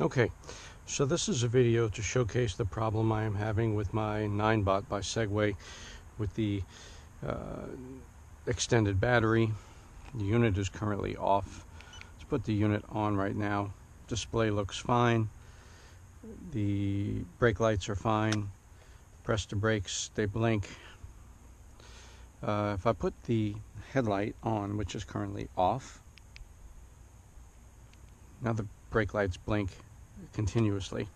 Okay, so this is a video to showcase the problem I am having with my Ninebot by Segway with the extended battery. The unit is currently off. Let's put the unit on right now. Display looks fine. The brake lights are fine. Press the brakes, they blink. If I put the headlight on, which is currently off, now the brake lights blink continuously,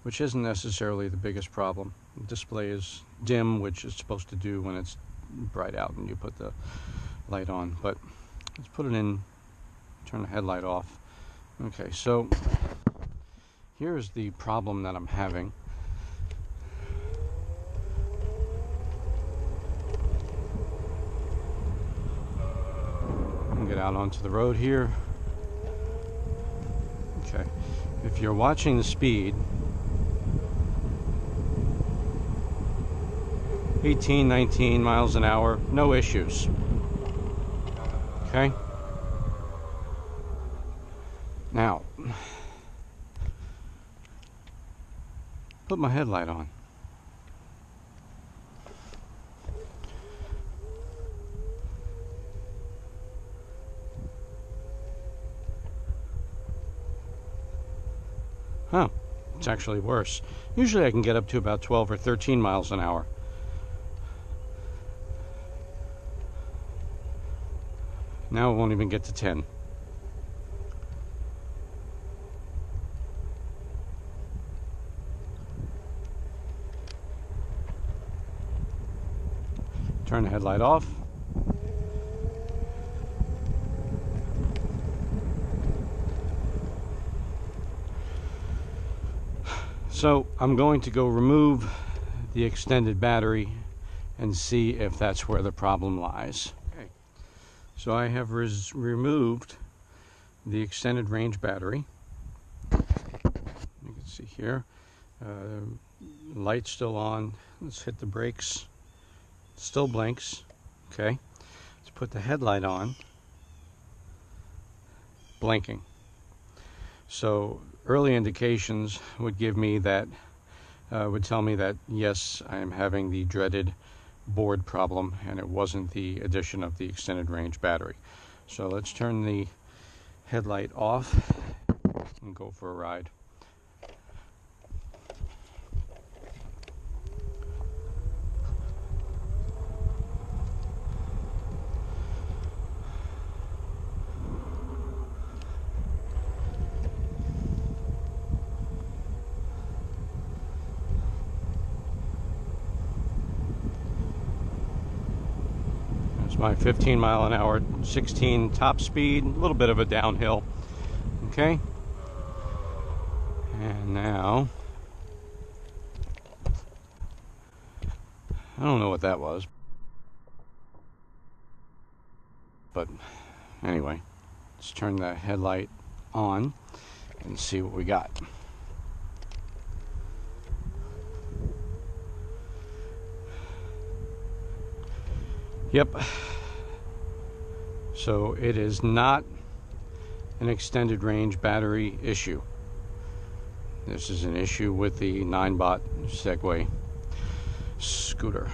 which isn't necessarily the biggest problem. The display is dim, which is supposed to do when it's bright out and you put the light on. But let's put it in, turn the headlight off. Okay, so here's the problem that I'm having. Get out onto the road here. Okay, if you're watching the speed, 18, 19 miles an hour, no issues. Okay, now put my headlight on. Huh, it's actually worse. Usually I can get up to about 12 or 13 miles an hour. Now it won't even get to 10. Turn the headlight off. So I'm going to go remove the extended battery and see if that's where the problem lies. Okay. So I have removed the extended range battery. You can see here, light's still on. Let's hit the brakes. Still blinks. Okay. Let's put the headlight on. Blinking. So early indications would give me that, would tell me that yes, I am having the dreaded board problem and it wasn't the addition of the extended range battery. So let's turn the headlight off and go for a ride. My 15 mile an hour, 16 top speed, a little bit of a downhill. Okay, and now I don't know what that was, but anyway, let's turn the headlight on and see what we got. Yep, so it is not an extended range battery issue. This is an issue with the Ninebot Segway scooter,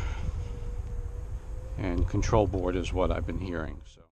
and control board is what I've been hearing. So